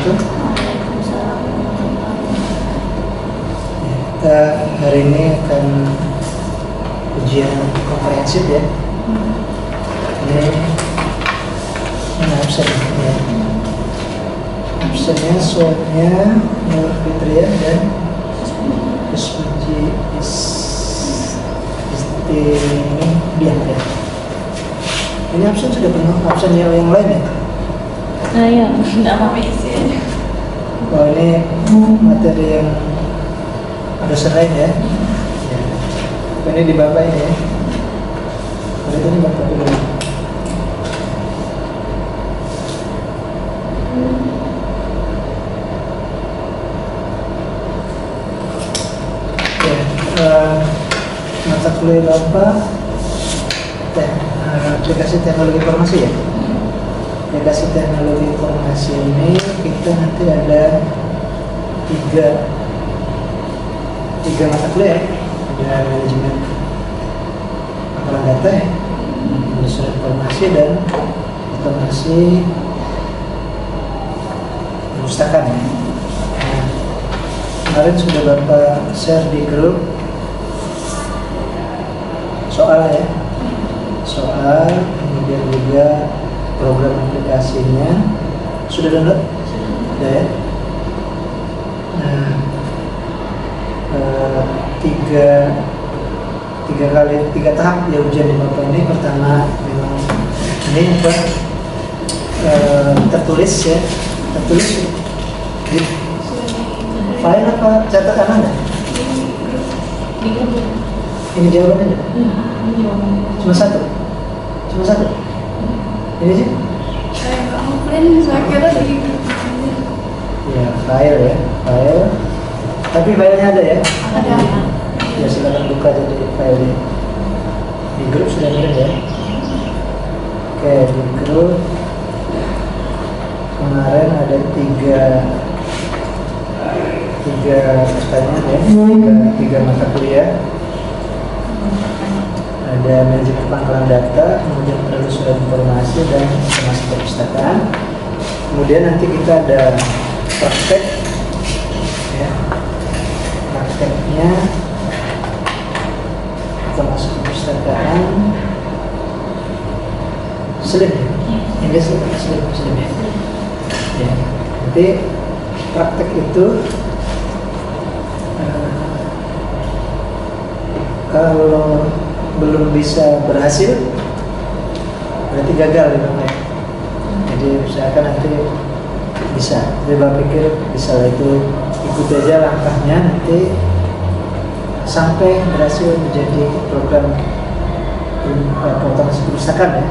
wabarakatuh. Kita hari ini akan ujian komprehensif ya. Ini absen ya. Absennya soalnya Nur Fitria dan Puji Istibiah ya. Ini absen sudah penuh, absen yang lain ya? Iya, tidak apa-apa isi aja. Oh ini materi yang ada selain ya? Ya. Ini di bapak ini ya? Ini bapak dulu. Mata kuliah bapak aplikasi teknologi informasi ya. Aplikasi teknologi informasi ini kita nanti ada tiga mata kuliah. Ada manajemen pengolahan data ya, industri informasi dan otomasi perpustakaan ya. Nah, kemarin sudah bapak share di grup soal ya, soal kemudian juga program aplikasinya sudah download? Sudah ya. Nah, tiga tahap ya ujian di bapak ini. Pertama memang ini apa tertulis ya, tertulis di file apa catatan anda? Ini jawabannya ada? Cuma satu? Ini sih? Saya kira di Ya, file ya, file. Tapi filenya ada ya? ada. Ya silakan buka jadi filenya. Di grup sudah ada ya? Oke, di grup kemarin ada tiga pertanyaan ya, tiga mata kuliah. Ada manajemen pengolahan data, kemudian penelusuran informasi dan otomasi perpustakaan. Kemudian nanti kita ada praktek ya. Prakteknya kita masuk perpustakaan Selim ya? Selim ya. Nanti praktek itu kalau belum bisa berhasil berarti gagal ya Bapak ya. Jadi usahakan nanti bisa. Jadi Bapak pikir bisa lah, itu ikuti aja langkahnya nanti sampai berhasil menjadi program otomasi perpustakaan ya.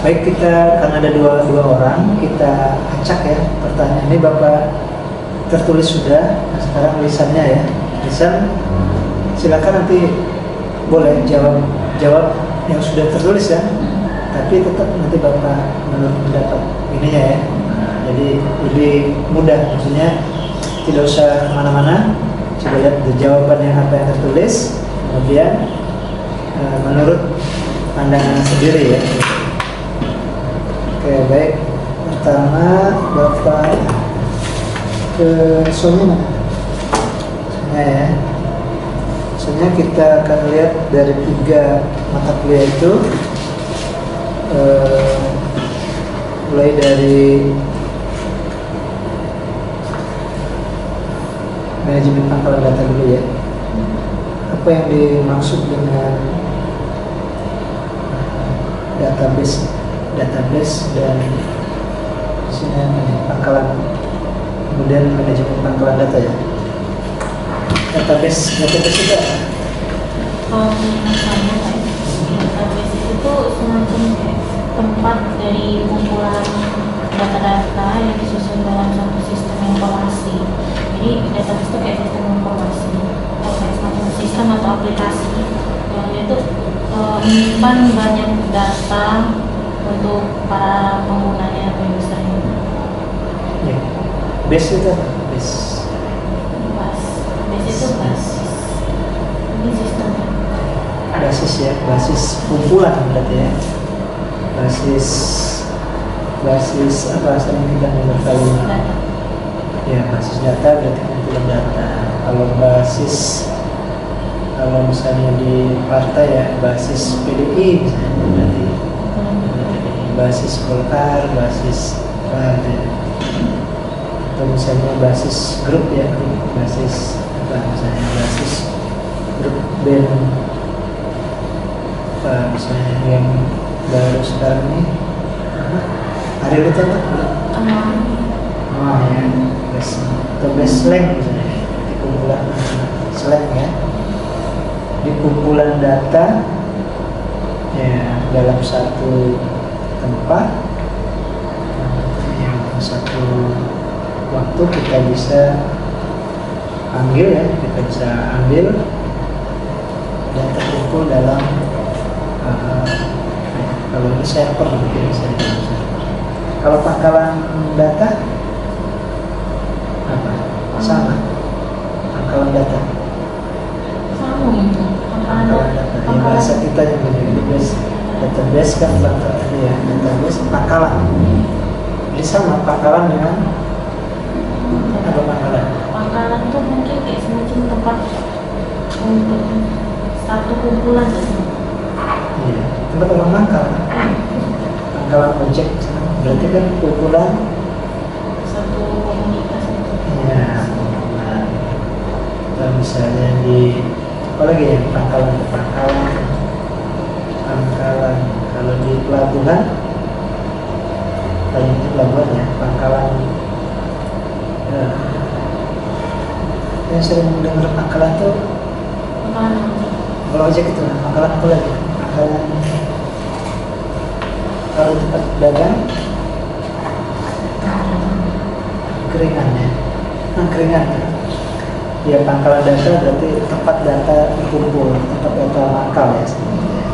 Baik, kita karena ada dua orang kita acak ya pertanyaan ini. Bapak tertulis sudah, nah sekarang lisannya ya, lisan silakan nanti boleh jawab yang sudah tertulis ya, tapi tetap nanti bapak menurut pendapat ininya ya. Jadi lebih mudah, maksudnya tidak usah kemana-mana, coba lihat jawaban yang apa yang tertulis, kemudian menurut pandangan sendiri ya. Oke, baik. Pertama bapak ke soalnya mana? Soalnya ya. Soalnya kita akan lihat dari tiga mata kuliah itu, mulai dari manajemen pengolahan data dulu ya. Apa yang dimaksud dengan database dan sini pangkalan, kemudian manajemen pangkalan data ya. Database itu apa? Database itu semacam tempat dari kumpulan data-data yang disusun dalam satu sistem informasi. Jadi database itu kayak sistem informasi, kayak semacam sistem atau aplikasi yang itu menyimpan banyak data untuk para penggunanya atau usernya. Ya. Base itu apa? Base itu basis. Ini sistemnya. Basis ya, basis kumpulan berarti ya. Basis basis apa sering kita dengar kalimat data. ya, basis data berarti kumpulan data. Kalau basis, kalau misalnya di partai ya basis PDI misalnya, berarti basis Golkar, basis apa ya, atau misalnya basis grup ya, basis apa misalnya basis grup band apa misalnya yang baru sekarang ini apa? Ariel itu apa? Oh ya, best atau best slang misalnya di kumpulan slang ya, di kumpulan data ya dalam satu tempat yang satu waktu kita bisa ambil ya, kita bisa ambil dan terkumpul dalam kalau ini server mungkin bisa dibilang server. Kalau pangkalan data apa? Sama pangkalan data. Sama itu. Pangkalan data. Di bahasa kita yang database, database kan ya database pangkalan. Jadi sama pangkalan dengan apa pangkalan? Pangkalan itu mungkin kayak semacam tempat untuk satu kumpulan gitu. Iya, tempat orang mangkal. Pangkalan objek berarti kan kumpulan Satu komunitas itu. ya. Nah, atau misalnya di apa lagi ya, pangkalan ke pangkalan, pangkalan kalau di pelabuhan banyak pelabuhan ya, pangkalan ya. Yang sering mendengar pangkalan tuh Pangkalan kalau ojek itu, nah, pangkalan apa lagi? Pangkalan kalau tempat dagang keringan ya, nah, keringan ya, pangkalan data berarti tempat data berkumpul, tempat data mangkal ya sebenarnya.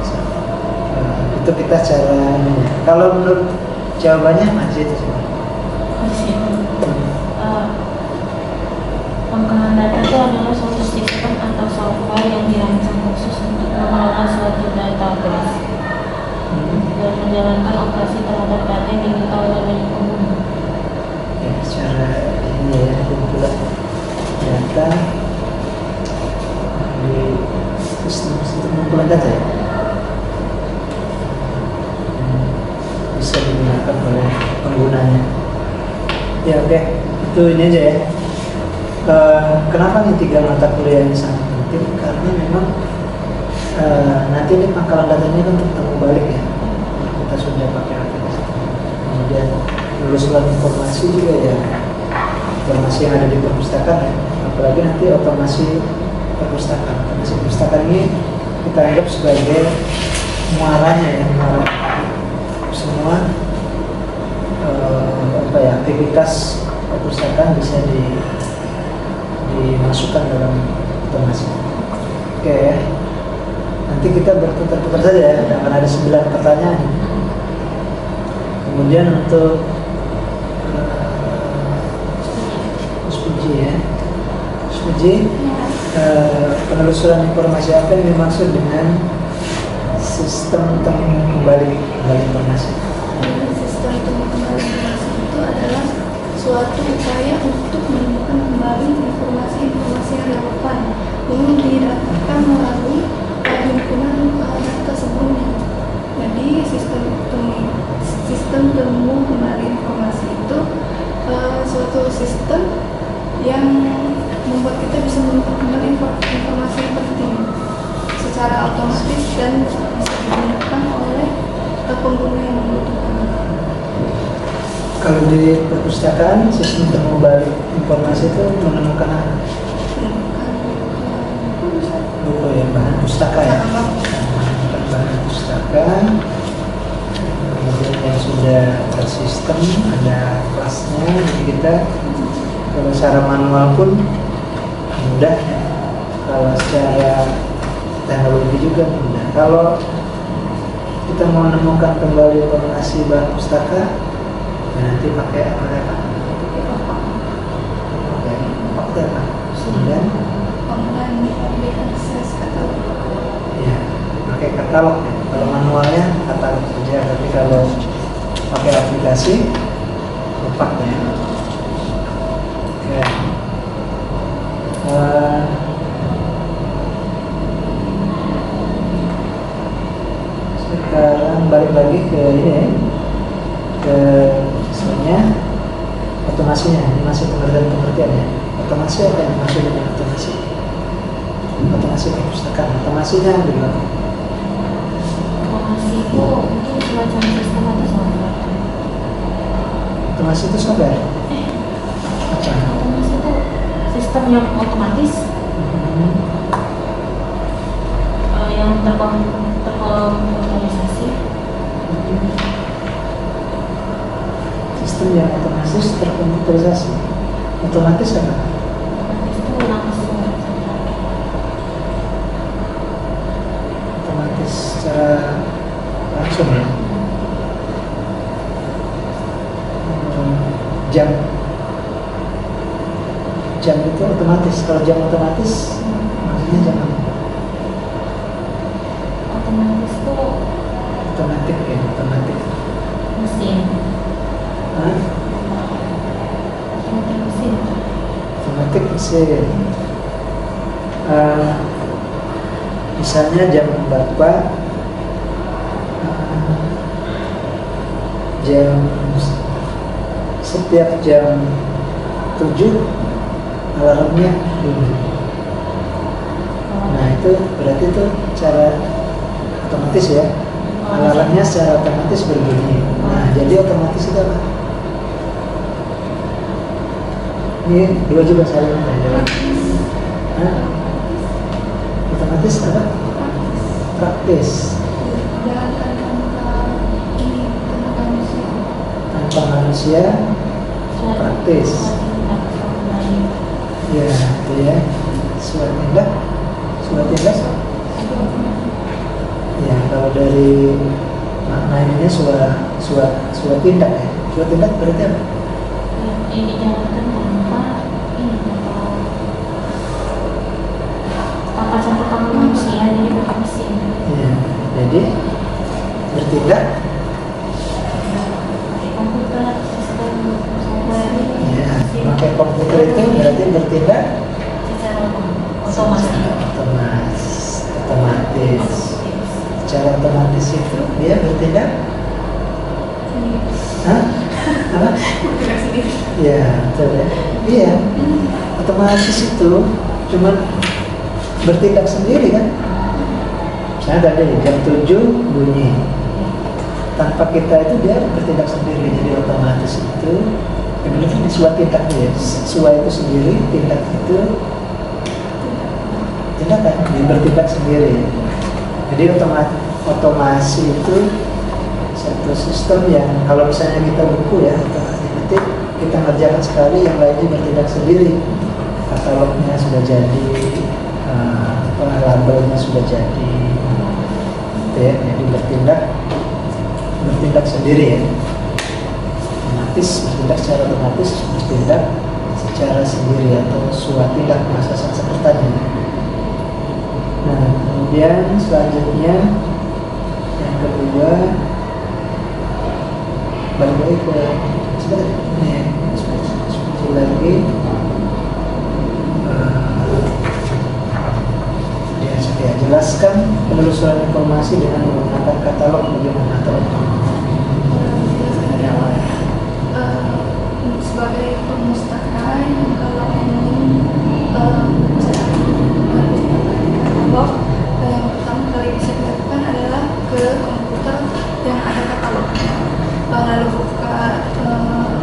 Itu kita cara ini ya. Kalau menurut jawabannya masih itu sih. Pangkalan data itu adalah suatu sistem atau software yang dirancang khusus untuk mengelola suatu database dan menjalankan operasi terhadap data yang diminta oleh banyak pengguna. Ya, secara ini ya, kumpulan data di sistem kumpulan data ya. Bisa digunakan oleh penggunanya. Ya oke, itu ini aja ya. Kenapa nih 3 mata kuliah ini sangat penting? Karena memang nanti ini pangkalan datanya kan bertemu balik ya. Kita sudah pakai aplikasi. Kemudian penelusuran informasi juga ya, informasi yang ada di perpustakaan ya. Apalagi nanti otomasi perpustakaan. Otomasi perpustakaan ini kita anggap sebagai muaranya ya, muara semua apa ya, aktivitas perpustakaan bisa dimasukkan dalam otomasi. Oke ya. Nanti kita berputar-putar saja ya, akan ada 9 pertanyaan. Kemudian untuk Uji ya, Uji penelusuran informasi apa yang dimaksud dengan sistem temu kembali informasi? Sistem temu kembali informasi itu adalah suatu upaya untuk menemukan kembali informasi-informasi yang relevan yang didapatkan melalui himpunan data sebelumnya. Jadi sistem temu kembali informasi itu suatu sistem yang membuat kita bisa menemukan kembali informasi yang penting secara otomatis dan bisa digunakan oleh pengguna yang membutuhkan. Kalau di perpustakaan, sistem temu balik informasi itu menemukan apa? Buku ya, bahan pustaka ya. Bahan pustaka, kemudian yang sudah tersistem, ada kelasnya, jadi kita kalau secara manual pun mudah ya. Kalau secara teknologi juga mudah. Kalau kita mau menemukan kembali informasi bahan pustaka, ya nanti pakai apa ya Pak? Pakai apa? Kemudian online akses katalog. ya, pakai katalog ya. Kalau manualnya katalog saja, tapi kalau pakai aplikasi lupa ya. Oke. Sekarang balik lagi ke ini ya, ke sebenarnya otomasinya. Ini masih pengertian ya. Otomasi apa yang maksud dengan otomasi? Otomasi perpustakaan. Otomasinya adalah Otomasi itu mungkin semacam sistem atau software. otomasi itu software. Apa? Otomasi itu sistem yang otomatis yang terkomputerisasi. Sistem yang otomatis terkomputerisasi. Otomatis apa? Otomatis itu langsung saja. Otomatis secara langsung ya. Jam itu otomatis. Kalau jam otomatis maksudnya jam apa? Otomatis itu Otomatik ya, otomatik. mesin. Hah? Otomatis mesin. Otomatik mesin. Misalnya jam berapa? Setiap jam 7 alarmnya bunyi. Nah itu berarti itu cara otomatis ya. Alarmnya secara otomatis berbunyi. Nah jadi otomatis itu apa? Ini dua juga saling jawab. Otomatis apa? Praktis. Dan tanpa ini tenaga manusia. Tanpa manusia praktis. Ya, itu ya. Suat tindak. Ya, kalau dari makna ininya suat tindak ya. Suat tindak berarti apa? Ini dijalankan tanpa campur tangan manusia, jadi pakai mesin. Ya, jadi bertindak. Pakai komputer, sistem software. Ya, pakai komputer itu berarti bertindak Secara otomasi. Otomatis. Secara otomatis itu dia bertindak. Hah? Apa? Bergerak sendiri. Ya, betul ya. Iya. Otomatis itu cuman bertindak sendiri kan. Misalnya tadi jam 7 bunyi. Tanpa kita itu dia bertindak sendiri. Jadi otomatis itu benar-benar suatu tindak ya. Suatu itu sendiri, tindak itu tindakan, dia bertindak sendiri. Jadi otomasi itu satu sistem yang kalau misalnya kita buku ya, nanti kita ngerjakan sekali, yang lainnya bertindak sendiri. Katalognya sudah jadi, labelnya sudah jadi, gitu ya. Jadi bertindak sendiri ya. Otomatis bertindak secara otomatis, bertindak secara sendiri atau suatu tindak bahasa Sanskertanya. Nah, kemudian selanjutnya yang kedua balik lagi ke ini ya, seperti lagi dia jelaskan penelusuran informasi dengan menggunakan katalog bagaimana katalog. Sebagai perpustakaan kalau ingin katalog, yang pertama kali bisa dilakukan adalah ke komputer yang ada katalognya, lalu buka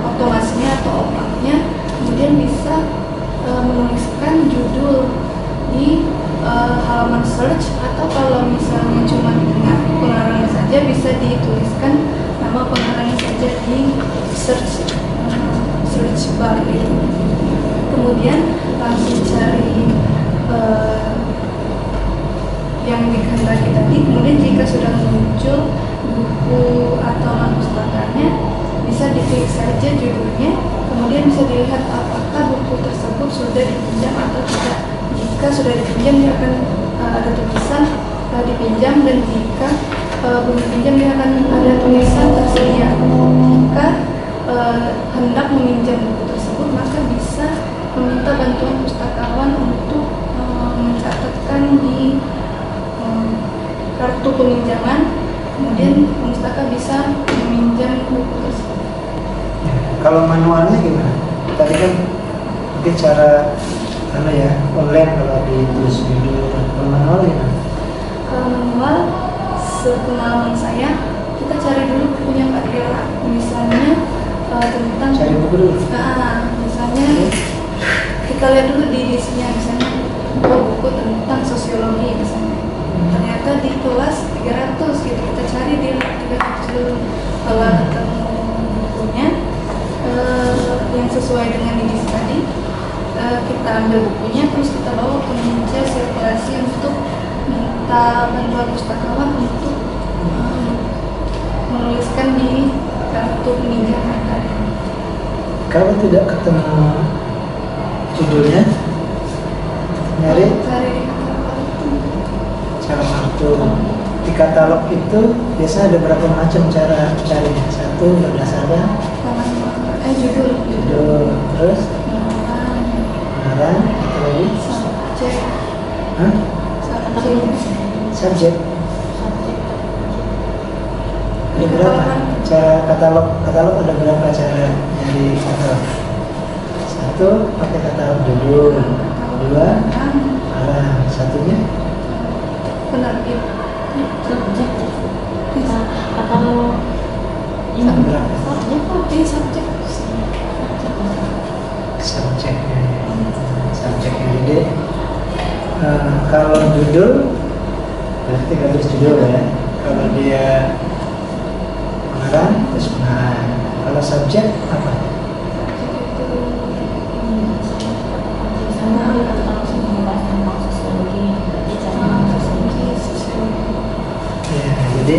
otomasinya atau opaknya, kemudian bisa menuliskan judul di halaman search, atau kalau misalnya cuma ingat pengarangnya saja bisa dituliskan nama pengarangnya saja di search bar itu. Kemudian langsung cari yang dikehendaki tadi. Kemudian jika sudah muncul buku atau pustakanya, bisa diklik saja judulnya, kemudian bisa dilihat apakah buku tersebut sudah dipinjam atau tidak. Jika sudah dipinjam, dia akan ada tulisan dipinjam, dan jika belum dipinjam, dia akan ada tulisan tersedia. bantuan pustakawan untuk mencatatkan di kartu peminjaman, kemudian pustaka bisa meminjam buku tersebut. Kalau manualnya gimana? Tadi kan mungkin cara online kalau ditulis judul. Kalau manual gimana? Kalau manual, sepengalaman saya, kita cari dulu bukunya Pak Dela, misalnya tentang Cari buku dulu. misalnya kita lihat dulu di isinya, misalnya buku tentang sosiologi misalnya, ternyata di kelas 300 gitu, kita cari di 300 dulu. Kalau ketemu bukunya yang sesuai dengan edisi tadi, kita ambil bukunya, terus kita bawa ke meja sirkulasi untuk minta bantuan pustakawan untuk menuliskan di kartu peminjaman tadi. Kalau tidak ketemu judulnya, nyari Cari di kartu. cara kartu. Di katalog itu biasanya ada berapa macam cara carinya. Satu berdasarkan judul, terus pengarang, apa lagi? Hah? Subjek. Ada berapa? Cara katalog ada berapa cara nyari katalog? Satu pakai katalog judul, dua pengarang, satunya penerbit. Subjek. Katalog ini berapa? Subjeknya. Jadi kalau judul berarti garis judul ya. Kalau dia pengarang terus pengarang. Kalau subjek apa? Ya, jadi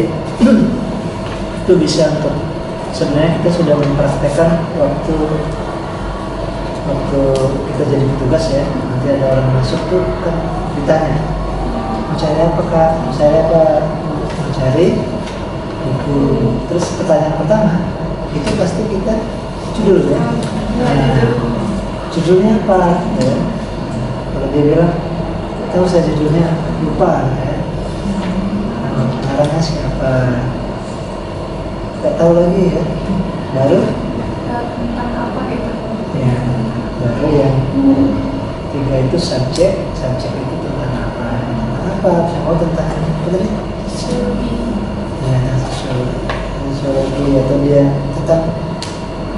itu bisa untuk sebenarnya kita sudah mempraktekkan waktu kita jadi petugas ya. Nanti ada orang masuk tuh kan ditanya mau cari apa kak? Mau cari apa? Mau cari buku. Terus pertanyaan pertama itu pasti kita judul ya. Judulnya apa? Ya. Kalau dia bilang tahu saya judulnya lupa ya. Pengarangnya siapa? Gak tahu lagi ya. Baru Tentang apa gitu? ya, baru yang tiga itu subjek itu tentang apa? Oh tentang apa tadi? Ya, sosiologi atau dia tentang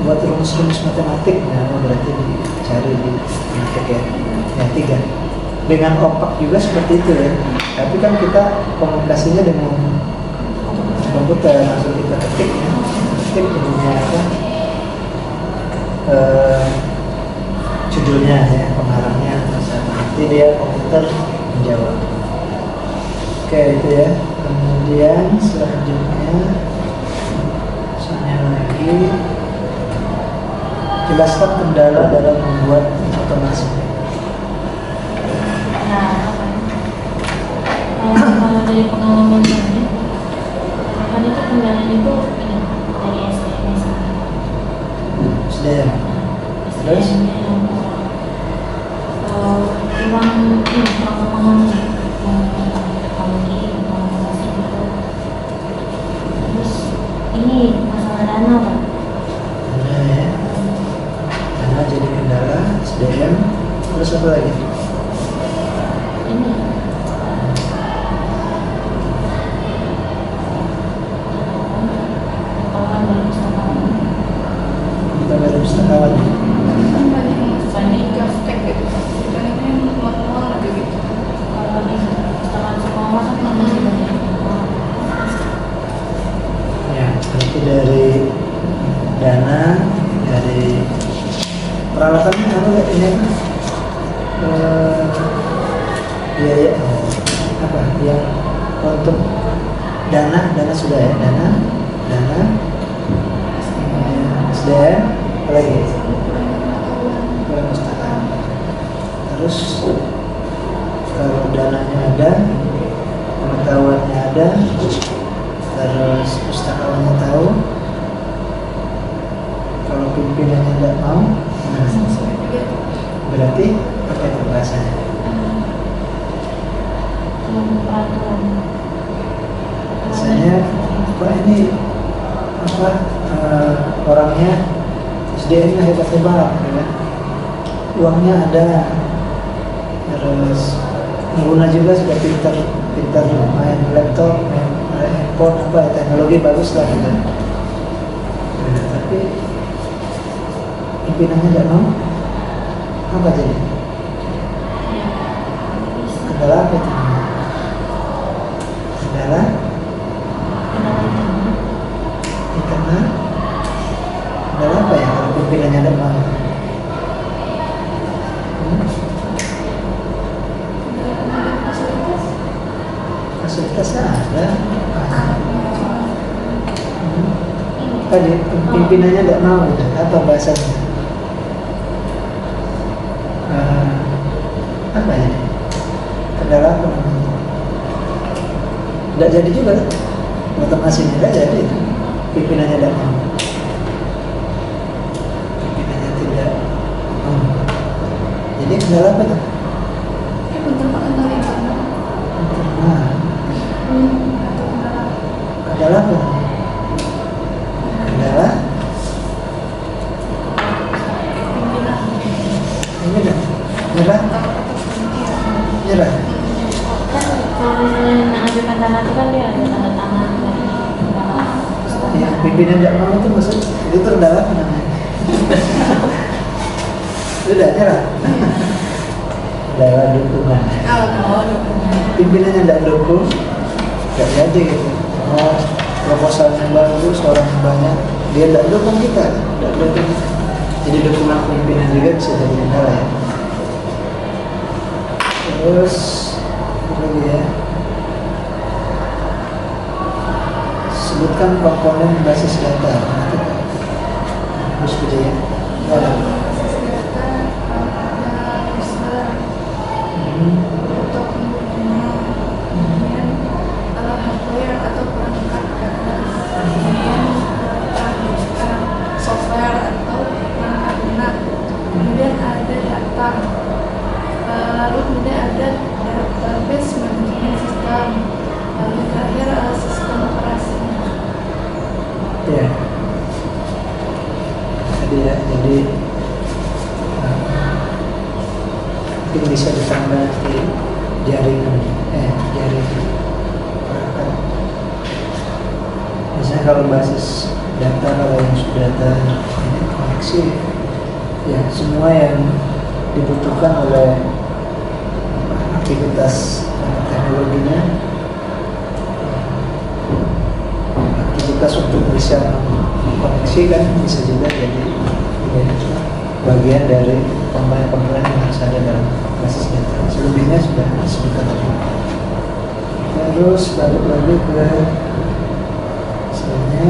buat rumus-rumus matematik. Nah, berarti dicari di matematik ya. Ya, tiga. Dengan opak juga seperti itu ya. Tapi kan kita komunikasinya dengan komputer, langsung kita ketik ya. Ketik judulnya apa? Judulnya ya, pengarangnya nanti dia komputer menjawab. Oke itu ya. Kemudian selanjutnya lagi jelaskan kendala dalam membuat otomasi. Kalau dari pengalaman tadi, kan itu kendalanya itu ini dari SDM sendiri. SDM. Terus? Kurang memahami teknologi, informasi gitu. Terus ini masalah dana Pak. Dana ya. Dana jadi kendala SDM. Terus apa lagi? Ini pengalaman dari pustakawan. Kita dari pustakawan. Kan banyak yang misalnya gaptek gitu, sebenarnya manual aja gitu. Kalau di pustakawan sekolah kan masih banyak. Ya, berarti dari dana, dari peralatannya apa ini apa? Biaya apa? Yang untuk dana sudah ya, dana, SDM, apa lagi? Perpustakaan. Terus kalau dananya ada, pengetahuannya ada, terus pustakawannya tahu, kalau pimpinannya tidak mau, nah, Berarti apa itu bahasanya? Peraturan. Misalnya Pak ini apa orangnya SDM-nya hebat-hebat, ya kan? Uangnya ada, terus pengguna juga sudah pintar main laptop, main handphone, apa teknologi bagus lah gitu. Nah, tapi pimpinannya tidak mau, apa jadi? Kendala apa itu? Kendala internal. Kendala apa ya kalau pimpinannya tidak mau? Fasilitasnya ada. Tadi pimpinannya tidak mau, gitu. Apa bahasanya? Apa ya? Kendala apa? Tidak jadi juga kan? Otomasinya tidak jadi. Pimpinannya tidak mau. Pimpinannya tidak mau. Jadi kendala apa tuh? Bentuk kendala internal. Internal. Kendala apa? Kendala ini dah. Nyerah. Nyerah. Kan kalau misalnya mengajukan tanda itu kan dia ada tanda tangan dari Ya, pimpinan tidak mau itu maksud itu kendala apa namanya? Sudah nyerah. Kendala dukungan. Pimpinannya tidak dukung, tidak jadi gitu. Oh, proposalnya bagus, orang banyak, dia tidak dukung kita, tidak dukung. Jadi dukungan pimpinan juga bisa jadi kendala ya. Terus apa lagi ya? Sebutkan komponen basis data. Terus Wijaya. Ada. Basis data ada user, foto pengguna, kemudian hardware atau perangkat data, kemudian software atau perangkat lunak, kemudian ada data, lalu kemudian ada database manajemen sistem, lalu terakhir sistem operasi. Ya. Tadi ya, jadi mungkin bisa ditambah nanti jaringan, perangkat. Misalnya kalau basis data, kalau yang sudah data ini koneksi, ya semua yang dibutuhkan oleh aktivitas teknologinya, aktivitas untuk bisa mengkoneksi kan bisa juga jadi bagian dari komponen-komponen yang harus ada dalam basis data. Selebihnya sudah disebutkan tadi. Terus balik lagi ke misalnya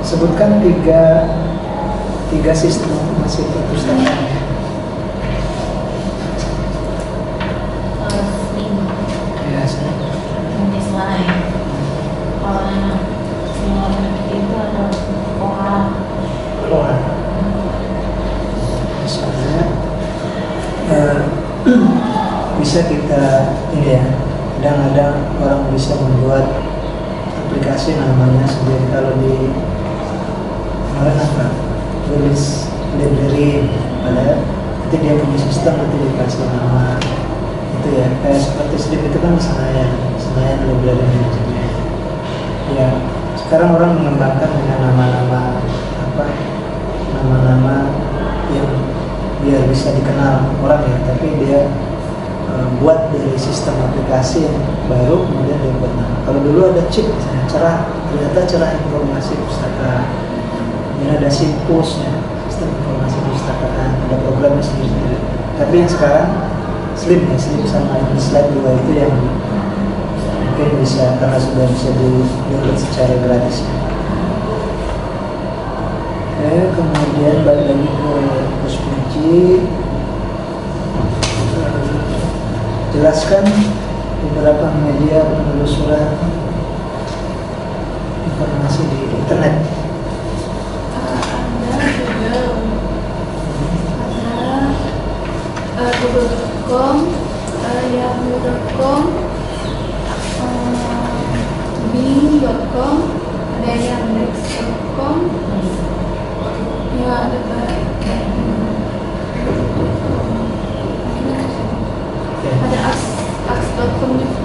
sebutkan tiga sistem informasi perpustakaan. Ya, Jenis lain. Kalau yang itu ada OA. keluar. Misalnya bisa kita ini ya, kadang-kadang orang bisa membuat aplikasi namanya sendiri. Kalau di kemarin apa tulis library, padahal nanti dia punya sistem, nanti dikasih nama itu ya, kayak seperti sedikit itu kan Senayan library management. Ya, sekarang orang mengembangkan dengan nama-nama apa, nama-nama yang biar bisa dikenal orang ya, tapi dia buat dari sistem aplikasi yang baru, kemudian dia buat nama. Kalau dulu ada chip misalnya, ternyata cerah informasi pustaka, kemudian ada Simpus ya, sistem informasi perpustakaan, ada programnya sendiri. Tapi yang sekarang Slim sama ini slide 2 itu yang mungkin bisa, karena sudah bisa di-download secara gratis. Kemudian balik lagi ke terus kunci, jelaskan beberapa media penelusuran informasi di internet. Ada juga google.com, ada yandex.com, ya ada ada aks.com juga.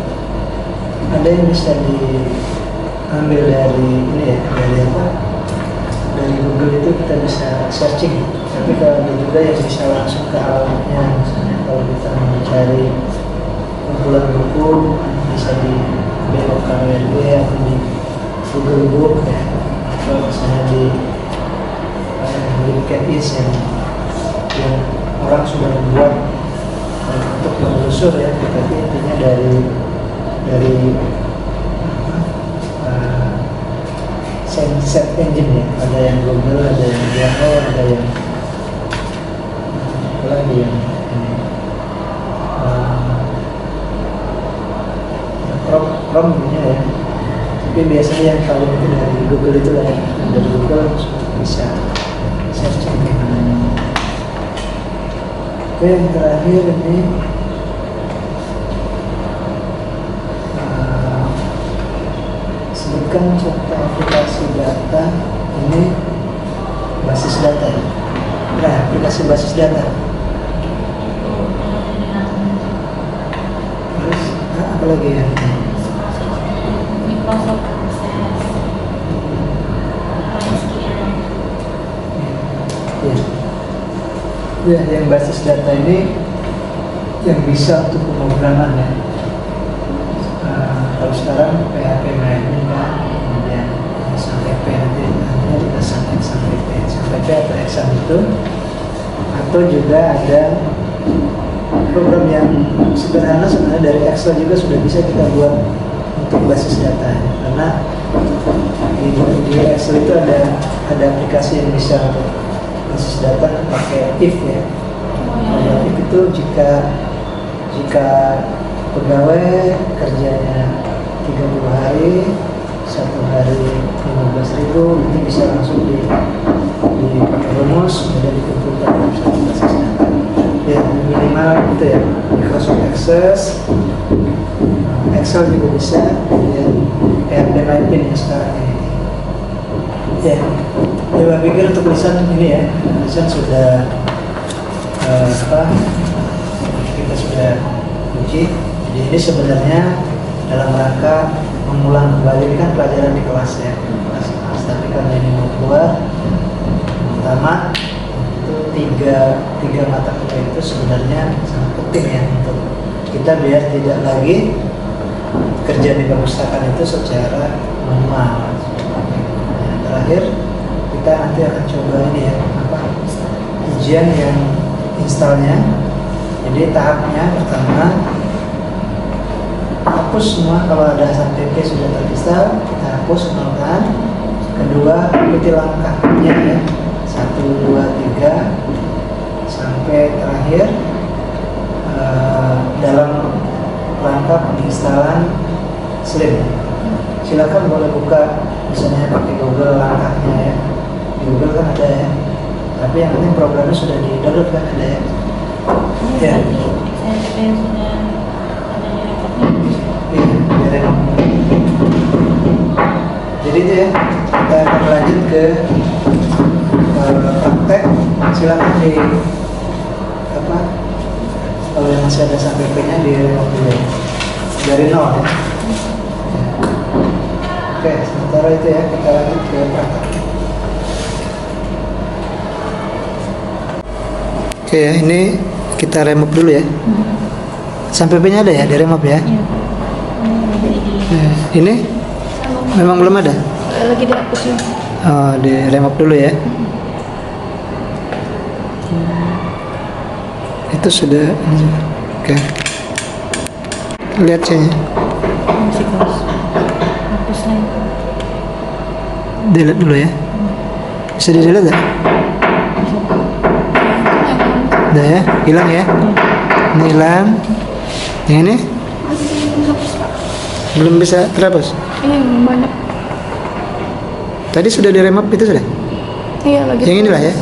Ada yang bisa diambil dari ini ya, dari apa? Dari Google itu kita bisa searching. Tapi kalau ada juga yang bisa langsung ke alamatnya, misalnya kalau kita mau cari kumpulan buku bisa di BOKWRB atau di Google Book ya, atau misalnya di Linked yang orang sudah membuat untuk menelusur ya, tapi intinya dari set engine ya, ada yang Google, ada yang Yahoo, ada yang apa lagi yang ini Chrome punya ya, tapi biasanya yang paling itu dari Google itu lah ya, dari Google bisa searching gimana. Oke, yang terakhir ini sebutkan contoh aplikasi data. Ini basis data ya. Nah, aplikasi basis data. Terus apa lagi ya? Microsoft Access, MySQL. Ya, yang basis data ini yang bisa untuk pemrograman ya. Kalau sekarang PHP mainnya kan, kemudian sampai P nanti kita sampai P atau Excel itu, atau juga ada program yang sederhana sebenarnya dari Excel juga sudah bisa kita buat untuk basis data, karena di Excel itu ada aplikasi yang bisa untuk basis data pakai if ya. If itu jika pegawai kerjanya 30 hari, 1 hari 15.000, nanti bisa langsung dirumus, kemudian dikumpulkan dalam satu basis data. Ya, minimal itu ya, Microsoft Access, Excel juga bisa, kemudian PHP Maven yang sekarang ini. Ya, saya pikir untuk lisan ini ya, lisan sudah kita sudah uji. Jadi ini sebenarnya dalam rangka mengulang kembali, ini kan pelajaran di kelas ya, kelas, tapi karena ini mau keluar, pertama itu tiga mata kuliah itu sebenarnya sangat penting ya untuk kita biar tidak lagi kerja di perpustakaan itu secara manual. Yang terakhir kita nanti akan coba ini ya, ujian yang installnya. Jadi tahapnya pertama hapus semua, kalau ada sampai P sudah terinstal kita hapus, nolkan. Kedua ikuti langkahnya ya, 1, 2, 3 sampai terakhir dalam rangka penginstalan Slim. Silakan boleh buka misalnya pakai Google langkahnya ya, di Google kan ada ya, tapi yang penting programnya sudah di download kan ada ya. Ya. Saya sudah ada di laptopnya. Iya, jadi itu ya, kita akan lanjut ke praktek. Silakan di kalau yang masih ada sampai P-nya di dulu dari nol ya. Oke, sementara itu ya, kita lanjut ke praktek. Oke ya, ini kita remove dulu ya. Sampai P-nya ada ya, di remove ya. Ini memang belum ada. Lagi dihapus ya. Oh, di remove dulu ya. Itu sudah. Oke. Lihat C-nya. Masih close. Hapus lagi. Delete dulu ya. Bisa di delete nggak? Udah ya, hilang ya. Ini hilang. Yang ini Masih menghapus Pak. belum bisa terhapus. Banyak. Tadi sudah di remove itu sudah. Iya lagi. Yang inilah ya.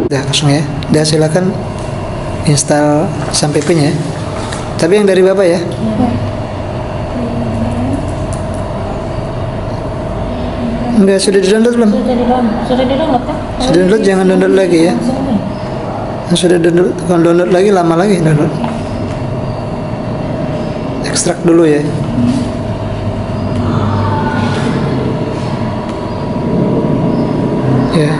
Udah langsung ya. Udah, silakan install sampai P-nya. Tapi yang dari Bapak ya. Iya. Enggak, sudah di-download belum? Sudah di-download kan? Sudah download, jangan download lagi ya. Langsung nih. Nah, sudah download, kalau download lagi lama lagi download. Ekstrak dulu ya. Ya.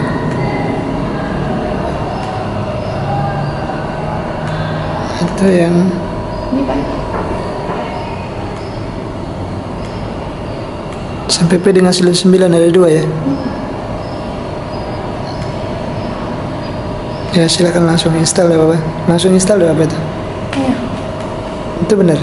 Itu yang Ini Pak. sampai P dengan 99 ada 2 ya. Ya silakan langsung install ya Bapak. Langsung install ya Bapak itu. Iya. Itu benar.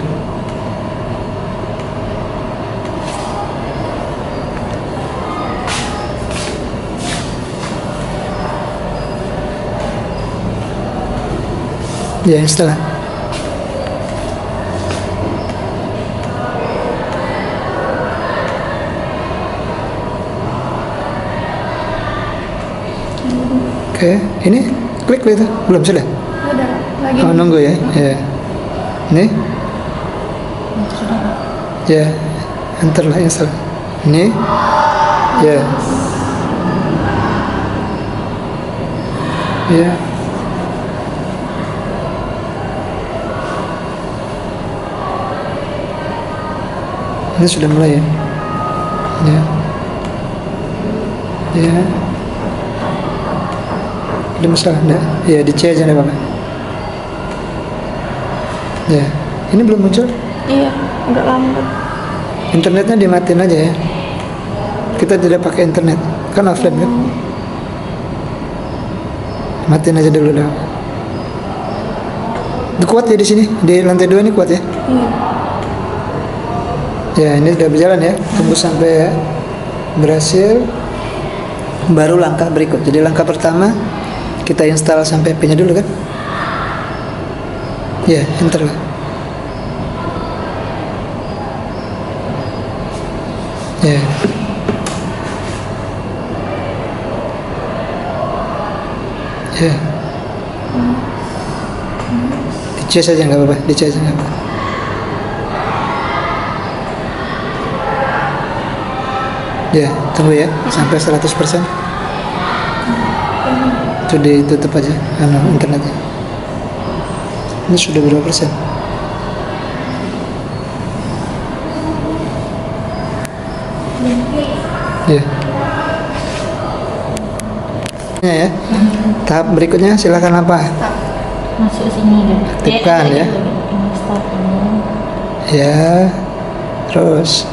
Ya install. Oke, ini klik itu belum sudah? Udah lagi. Oh nunggu ya, ya. Nih, ya, enter lah install. Ini, ya, ya. Ini sudah mulai ya, ya, ya. Ada masalah enggak? Ya di C aja nih Bapak. Ya, ini belum muncul. Iya, agak lambat. Internetnya dimatiin aja ya. Kita tidak pakai internet, kan offline kan. Matiin aja dulu dah. Itu kuat ya di sini, di lantai 2 ini kuat ya. Iya. Ya ini sudah berjalan ya. Tunggu sampai berhasil. Baru langkah berikut. Jadi langkah pertama kita install sampai P-nya dulu kan. Ya, enter lah. Ya. Ya. Di C saja nggak apa-apa, di C saja nggak apa-apa. Ya, tunggu ya sampai 100%. Itu ditutup aja, internetnya. Ini sudah berapa persen? Ya. Ya. Tahap berikutnya silakan apa? Masuk sini deh. Aktifkan ya. Install dulu. Ya. Terus.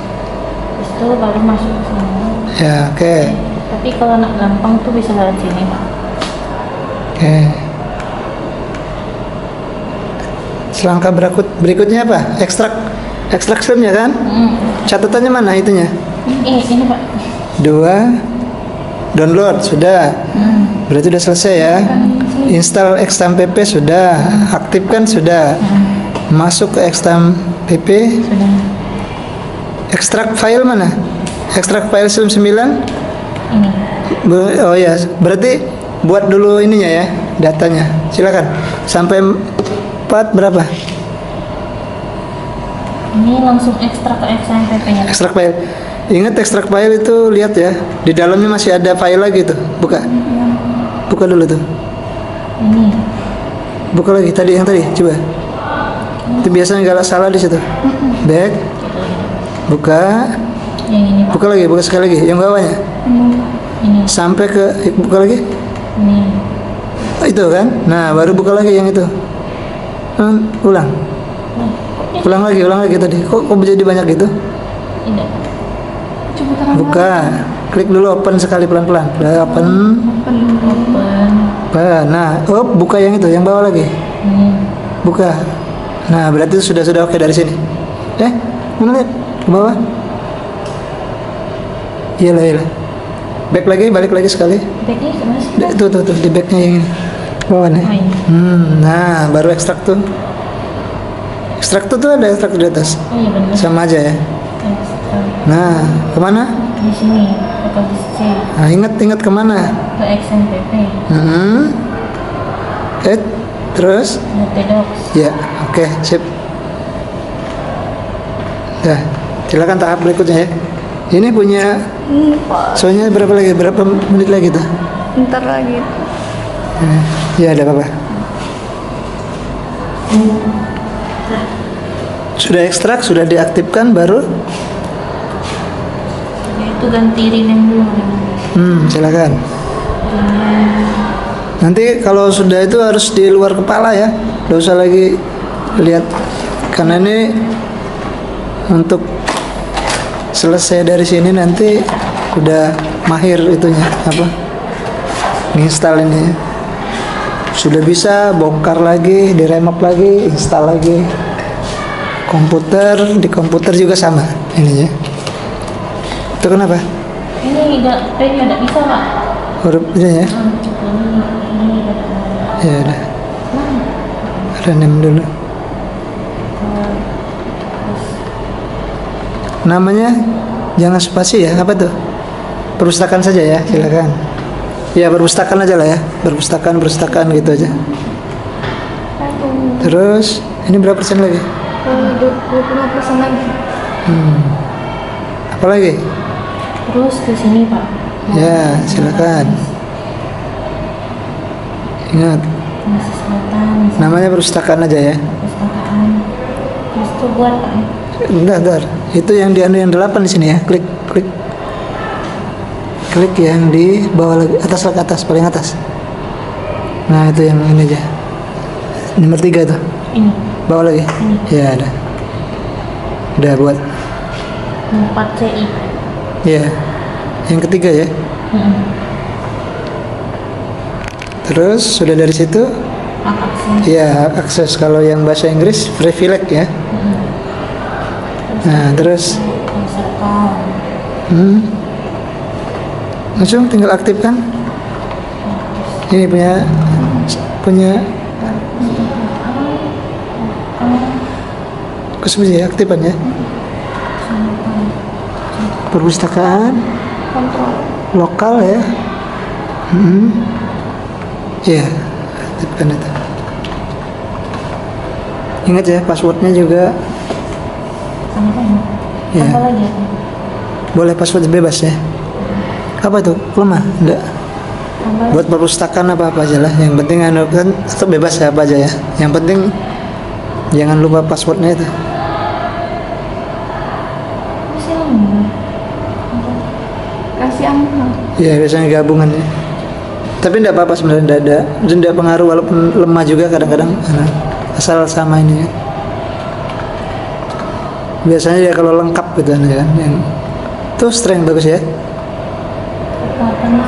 Terus itu baru masuk ke sini. Ya, oke. Tapi kalau nak gampang tuh bisa lewat sini Pak. Oke. Selangkah berikutnya apa? Ekstrak filmnya kan? Catatannya mana itunya? Ini Pak. 2 download sudah. Berarti sudah selesai ya. Install Xtam PP sudah. Aktifkan sudah. Masuk ke Xtam PP. Sudah. Ekstrak file mana? Ekstrak file film 9. Ini. Oh ya, berarti buat dulu ininya ya, datanya. Silakan. Sampai 4 berapa? Ini langsung ekstrak ke XMPP-nya. Ekstrak file. Ingat ekstrak file itu lihat ya, di dalamnya masih ada file lagi tuh. Buka. Buka dulu tuh. Ini. Buka lagi tadi yang tadi, coba. Itu biasanya galak salah di situ. Back. Buka. Yang ini Pak. Buka lagi, buka sekali lagi. Yang bawahnya. Ini. Sampai ke buka lagi. Ini. Itu kan. Nah, baru buka lagi yang itu. Ulang. Ulang lagi tadi. Kok jadi banyak gitu? Tidak. Coba terang. Buka. Klik dulu open sekali pelan-pelan. Open. Open. Nah, buka yang itu, yang bawah lagi. Ini. Buka. Nah, berarti sudah oke dari sini. Mana lihat ke bawah? Iyalah. Back lagi, balik lagi sekali. Backnya sebenarnya. Tuh, di backnya yang ini. Bawah nih. Oh, ini. Nah, baru ekstrak tuh. Ekstrak tuh ada ekstrak di atas. Oh iya benar. Sama aja ya. Ekstrak. Nah, kemana? Di sini. Ke C. Nah, ingat kemana? Ke XMPP. Terus? Docs. Ya, oke, sip. Dah, silakan tahap berikutnya ya. Ini punya Pak, soalnya berapa lagi? Berapa menit lagi tuh? ntar lagi. Ya ada apa-apa. Sudah ekstrak, sudah diaktifkan baru. Itu ganti rename dulu. Silakan. Nanti kalau sudah itu harus di luar kepala ya, nggak usah lagi lihat, karena ini untuk selesai dari sini nanti udah mahir itunya apa, nginstal ini. Sudah bisa bongkar lagi, diremap lagi, install lagi. Komputer, di komputer juga sama ininya. Itu kenapa? Ini tidak bisa Pak. Huruf ini ya. Ya udah. Rename dulu. Namanya jangan spasi ya, apa tuh? Perpustakaan saja ya, silakan. Ya perpustakaan aja lah ya, perpustakaan gitu aja. Terus ini berapa persen lagi? 25% lagi. Apa lagi? Terus ke sini Pak. Ya silakan. Ingat, Masih selatan. namanya perpustakaan aja ya. Perpustakaan. Terus itu buat Pak. Bentar. Itu yang di yang 8 di sini ya. Klik. Klik yang di bawah lagi, atas lagi, atas paling atas. Nah itu yang ini aja. Nomor 3 tuh. Ini. Bawah lagi. Ya ada. Udah buat. 4 CI. Ya. Yang ketiga ya. Terus sudah dari situ. Akses. Ya akses, kalau yang bahasa Inggris privilege ya. Nah terus. Langsung tinggal aktifkan. Ini punya khusus ya, aktifan ya. Perpustakaan lokal ya. Ya, aktifkan itu. Ingat ya, passwordnya juga. Ya. Apa lagi? Boleh password bebas ya. Apa itu? Lemah? Enggak. Buat perpustakaan apa aja lah. Yang penting kan atau bebas ya apa aja ya. Yang penting jangan lupa passwordnya itu. Kasih angka. Ya biasanya gabungannya. Tapi enggak apa-apa sebenarnya, enggak pengaruh walaupun lemah juga kadang-kadang. Asal sama ini ya. Biasanya ya kalau lengkap gitu kan. Yang itu strength bagus ya. Sangat lemah.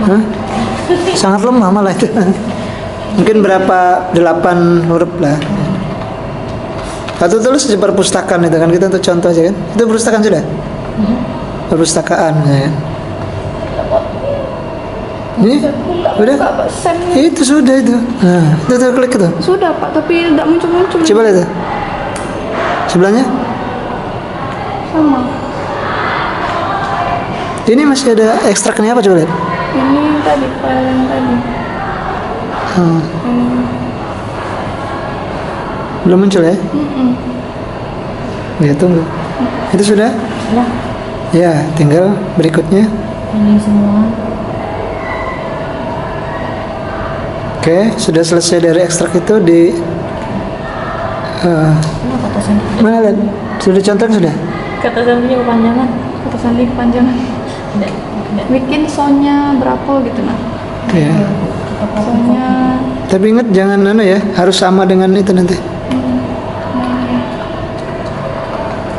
Hah? Sangat lemah malah itu. Mungkin berapa 8 huruf lah. Atau tulis di perpustakaan itu kan, kita untuk contoh aja kan. Itu perpustakaan sudah? Perpustakaan ya kan. Ini udah? Itu sudah itu. Nah, itu klik itu. Sudah Pak, tapi tidak muncul-muncul. Coba lihat tuh. Sebelahnya? Sama. Ini masih ada ekstraknya apa, coba lihat. Ini tadi file yang tadi. Belum muncul ya? Ya tunggu. Itu sudah? Sudah. Ya, tinggal berikutnya. Ini semua. Oke, sudah selesai dari ekstrak itu di Kata sandi. mana lihat? Sudah contoh sudah? Kata sandinya kepanjangan. Kata sandi kepanjangan. Tidak. Bikin soundnya berapa gitu nah. Ya. Soundnya Tapi ingat jangan ya, harus sama dengan itu nanti.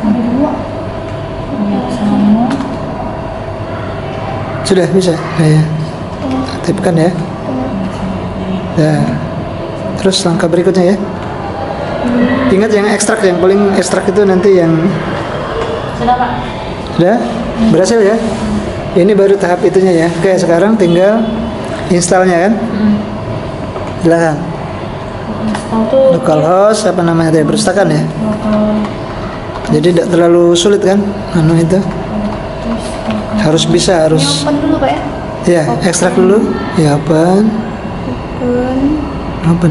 ada 2. Ya, sama. Sudah bisa? Nah, ya. Aktifkan ya. Ya. Terus langkah berikutnya ya. Ingat yang ekstrak, yang paling ekstrak itu nanti yang Sudah Pak. sudah berhasil ya. Ini baru tahap itunya ya. Oke, sekarang tinggal installnya kan. Silakan. Install tuh Localhost apa namanya tadi, perpustakaan ya. lokal. Jadi tidak terlalu sulit kan itu. Harus bisa, harus. Open dulu Pak ya. Ya, ekstrak dulu. Ya, open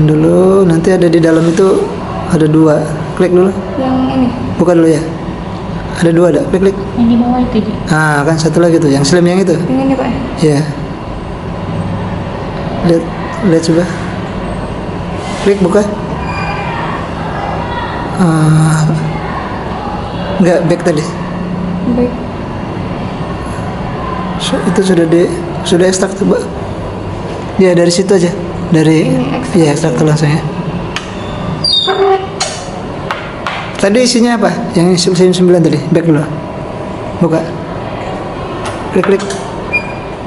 dulu. Nanti ada di dalam itu ada 2. Klik dulu. Yang ini. Buka dulu ya. Ada 2 ada. Klik. Yang di bawah itu, Ji. Nah, kan satu lagi tuh, yang slim yang itu. Yang ini Pak. Iya. Lihat coba. Klik buka. Enggak, back tadi. Baik. Itu sudah ekstrak tuh, Mbak. Ya, dari situ aja. Dari Ini ekstrak tuh langsung ya. Tadi isinya apa? Yang isi 9 tadi. Back dulu. Buka. Klik.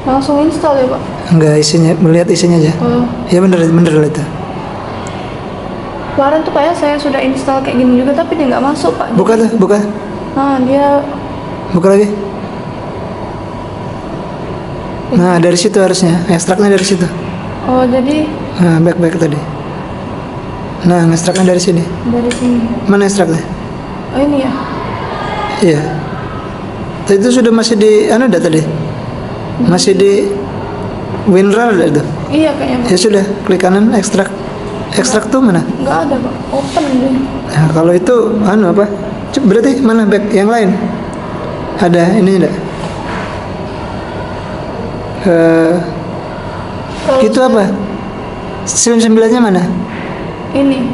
Langsung install ya Pak? Enggak, isinya, melihat isinya aja. Oh. Ya bener itu. Kemarin tuh Pak ya, saya sudah install kayak gini juga tapi dia nggak masuk Pak. Buka tuh, buka. Nah, dia Buka lagi. Nah, dari situ harusnya. Ekstraknya dari situ. oh jadi Nah, back tadi. Nah, ekstraknya dari sini. dari sini. Mana ekstraknya? Oh ini ya. Iya. Itu sudah masih di dah tadi. Masih di WinRAR itu. Iya kayaknya Pak. Ya sudah, klik kanan ekstrak. Ekstrak tuh mana? Nggak ada Pak. Open deh. Nah, kalau itu apa? Berarti mana back yang lain? Ada ini enggak? Kalau Itu apa? Slim 9-nya mana? Ini.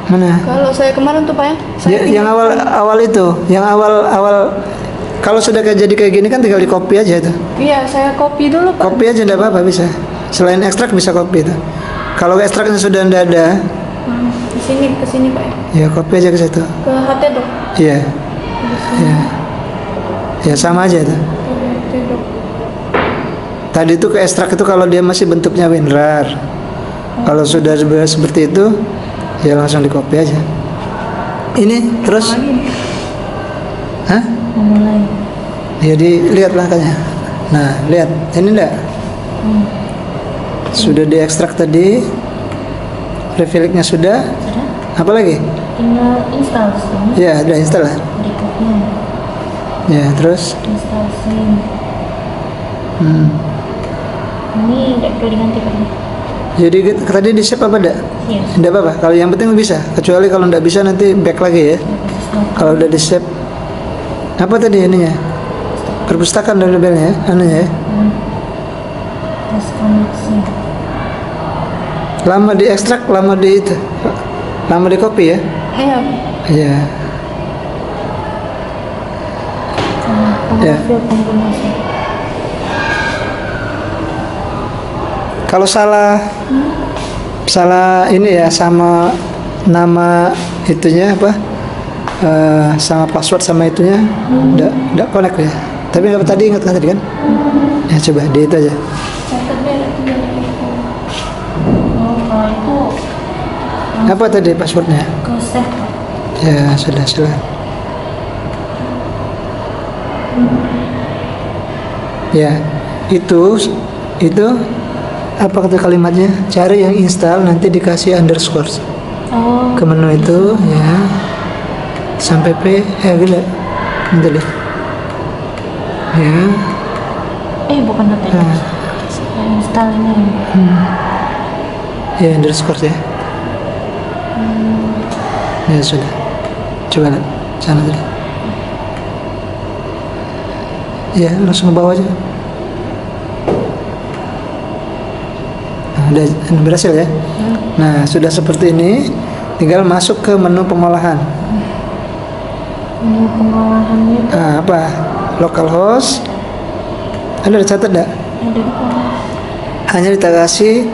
Mana? Kalau saya kemarin tuh Pak ya. Saya Yang awal itu, yang awal kalau sudah jadi kayak gini kan tinggal di copy aja itu. Iya, saya copy dulu Pak. Copy aja enggak apa-apa bisa. Selain ekstrak bisa copy itu. Kalau ekstraknya sudah enggak ada, Di sini ke sini Pak ya. ya copy aja ke situ. Ke HT Dok. Iya. Iya. Ya sama aja itu. Ke HT Dok. Tadi itu ke ekstrak itu kalau dia masih bentuknya WinRAR. Kalau sudah seperti itu, ya langsung di copy aja. Ini terus, hah? Memulai. Jadi lihat langkahnya. Nah, lihat ini enggak? Sudah diekstrak tadi, prefiliknya sudah. Sudah? Apa lagi? Tinggal install sini. Ya, udah install lah. Berikutnya Ya, terus, install sini. Ini tidak perlu diganti Pak. jadi tadi di save apa enggak? Iya. Enggak apa-apa. Kalau yang penting bisa. Kecuali kalau enggak bisa nanti back lagi ya. Kalau udah di save, apa tadi ininya? Perpustakaan dan labelnya, anunya ya. Tes koneksi. Lama di ekstrak, lama di itu, lama di copy ya. Iya. Iya. Ya. Profil kombinasi. Kalau salah ini ya sama nama itunya apa? Sama password sama itunya, enggak connect ya. Tapi tadi ingat kan tadi kan? Ya coba di itu aja. Catat deh itu dari itu. Oh, kalau itu Apa tadi passwordnya? ke save Pak. Ya sudah silakan. Ya itu apa kata kalimatnya? Cari yang install nanti dikasih underscore Oh, ke menu itu ya sampai gila nanti deh ya. bukan data Nah, yang install ini. ya underscore ya. Ya sudah, coba lihat sana tadi. Ya langsung ke bawah aja. Nah, udah berhasil ya. Nah sudah seperti ini, tinggal masuk ke menu pengolahan. Ini pengolahannya itu Nah, apa? Localhost. Ada dicatat enggak? ada di bawah. Hanya dikasih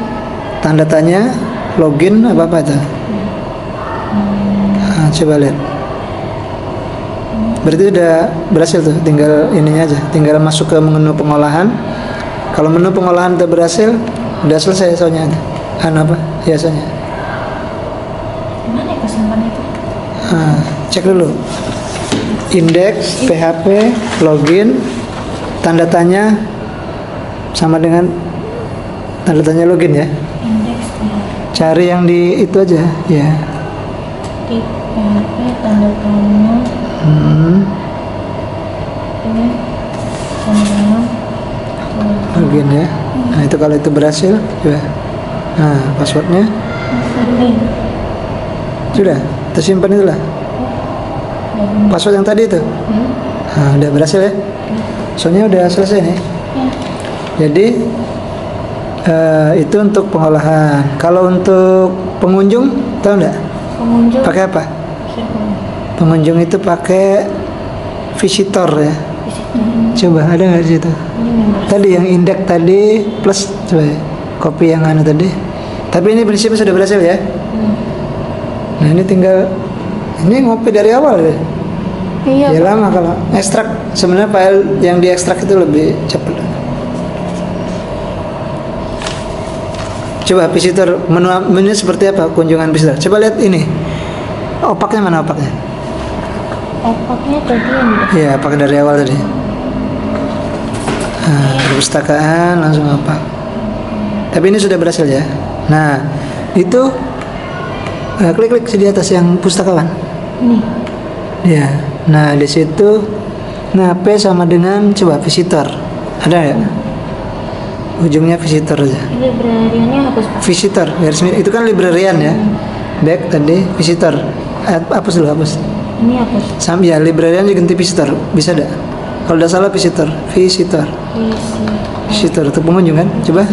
tanda tanya, login apa itu. Nah, coba lihat. Berarti udah berhasil tuh, tinggal ininya aja, tinggal masuk ke menu pengolahan. Kalau menu pengolahan udah berhasil, udah selesai soalnya. Apa? Biasanya. Mana ya kesimpan itu? Nah, cek dulu. Indeks, PHP, login, tanda tanya sama dengan tanda tanya login ya. Indeks Cari yang di itu aja ya. di PHP tanda tanya ini tanda tanya Login ya. Nah itu kalau itu berhasil, coba. Nah passwordnya ini sudah tersimpan itulah. ya Password yang tadi itu. Nah, udah berhasil ya. Soalnya udah selesai nih. Ya. Jadi itu untuk pengolahan. Kalau untuk pengunjung, tahu nggak? Pengunjung. Pakai apa? Siapa? Pengunjung itu pakai visitor ya. Coba ada nggak di situ? Ini member. Tadi yang indeks tadi plus coba ya. Copy yang anu tadi. Tapi ini prinsipnya sudah berhasil ya. Nah ini tinggal ini ngopi dari awal ya. Iya. Ya lama kalau ekstrak sebenarnya file yang diekstrak itu lebih cepat. Coba visitor menu seperti apa kunjungan visitor. Coba lihat ini. Opaknya mana opaknya? Opaknya tadi yang Iya, pakai dari awal tadi. Nah, perpustakaan langsung opak. Tapi ini sudah berhasil ya. Nah, itu klik-klik di atas yang pustakawan. ini. Ya. Nah, di situ nah P sama dengan coba visitor. Ada ya? Ujungnya visitor aja. Librariannya hapus Pak. Visitor, garis miring. Itu kan librarian ya. Back tadi visitor. Hapus dulu, hapus. Ini hapus. Sama ya, librarian diganti visitor. Bisa enggak? Kalau udah salah visitor. Visitor itu pengunjung kan? Coba.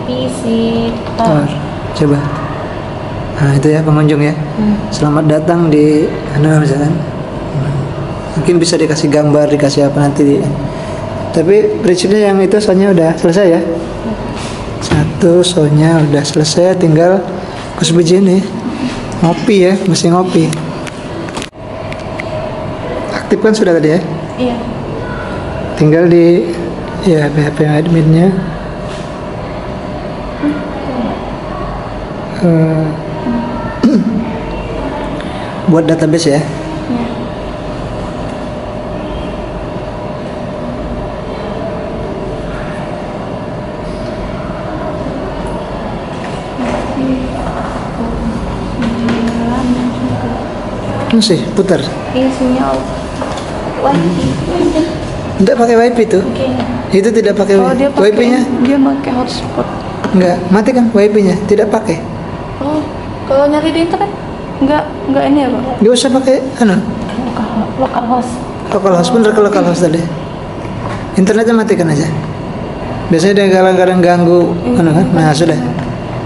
Visitor. Coba. Nah, itu ya pengunjung ya. Selamat datang di misalkan. Mungkin bisa dikasih gambar, dikasih apa nanti. Tapi prinsipnya yang itu soalnya udah selesai ya. Satu soalnya udah selesai, tinggal kusbiji nih. Ngopi ya, mesti ngopi. Aktifkan sudah tadi ya. Iya. Tinggal di ya PHP adminnya. Buat database ya. Masih putar. Isinya wifi. Enggak pakai wifi tuh. Oke. Itu tidak pakai Oh, dia pakai wifi-nya. dia pakai hotspot. Enggak, matikan wifi-nya, tidak pakai. Oh, kalau nyari di internet enggak ini ya, Pak? Enggak usah pakai Localhost. localhost, bener ke localhost tadi. Internetnya matikan aja. Biasanya dia kadang-kadang ganggu kan. Nah, sudah.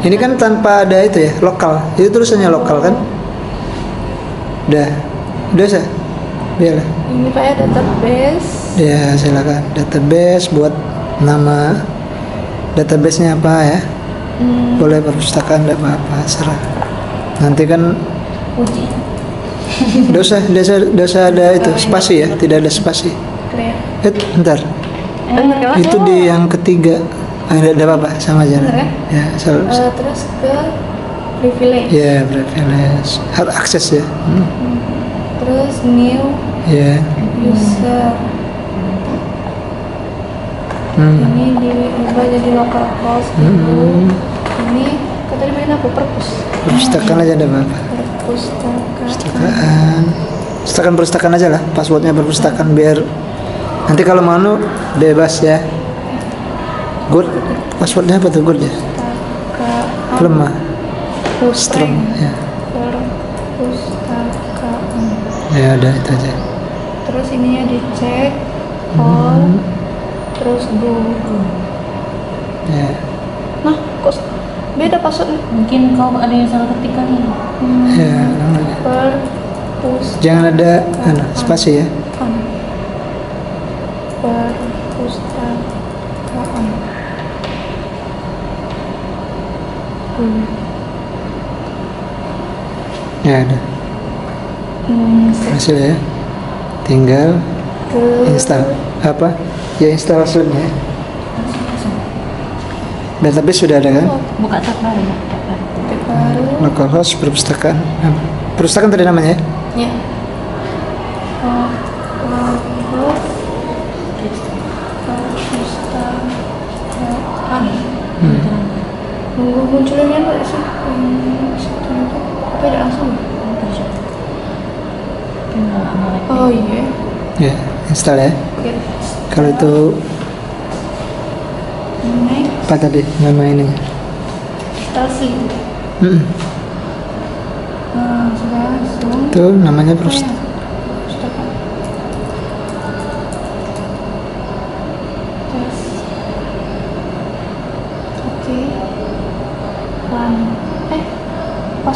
Ini kan tanpa ada itu ya, lokal. Itu tulisannya lokal kan? Udah sah. Biarlah. Ini Pak ya database. Ya, silakan. Database buat nama database-nya apa ya? Boleh perpustakaan enggak apa-apa, serah. Nanti kan Uji. Udah usah ada itu spasi ya, tidak ada spasi. Clear. Bentar. Itu di yang ketiga. Ada apa-apa sama aja. Bener, Ya, Terus ke privilege. ya privilege. Hak akses ya. Terus new Ya. user. Ini diubah jadi localhost gitu. Ini tadi main apa? Perpustakaan aja ada apa-apa. Perpustakaan aja lah. Passwordnya perpustakaan biar nanti kalau mau bebas ya. Good. Passwordnya apa tuh good ya? Lemah. Strong ya. Perpustakaan. Ya udah itu aja. Terus ininya dicek all. Terus go. Ya. Nah, kok beda passwordnya? Mungkin kau ada yang salah ketik kali. Ya, ulang lagi. Perpustakaan. Jangan ada spasi ya. Perpustakaan. Ya ada. Hasil ya. Tinggal install apa? Ya install slipnya. Database sudah ada kan? Buka tab baru. Baru. Localhost perpustakaan. Perpustakaan tadi namanya ya? Ya. Perpustakaan. Nunggu munculnya nggak sih? Apa tidak langsung? Oh iya. Ya, install ya. Oke. Kalau itu Next. apa tadi nama ini? Stasi. Hmm. Sudah langsung. Itu namanya perpustakaan.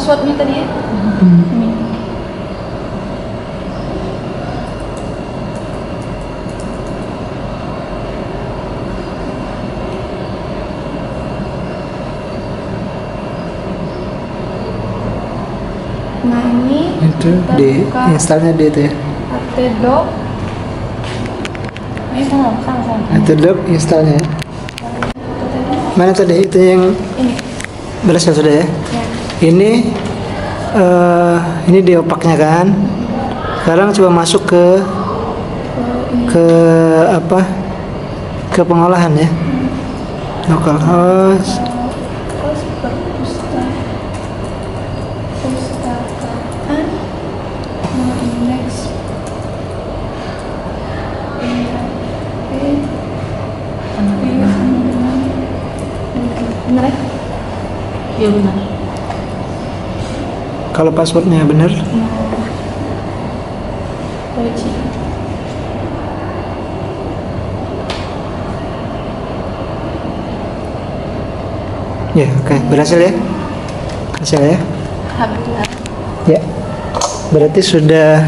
passwordnya tadi ya. Ini. Nah ini Itu kita di buka installnya di itu ya. htdoc. sama. Itu doc installnya ya. Mana tadi itu yang Ini berhasil sudah ya? ya. Ini diopaknya kan. Sekarang coba masuk ke apa? Ke pengolahan ya. Localhost. Perpustakaan indeks benar ya? Ya benar. Kalau passwordnya benar, Kunci. ya oke berhasil ya. Berhasil ya. Alhamdulillah. Ya. Berarti sudah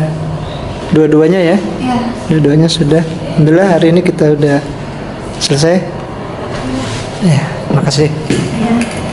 dua-duanya ya. Ya. Dua-duanya sudah. Alhamdulillah hari ini kita udah selesai. Ya, makasih. Ya.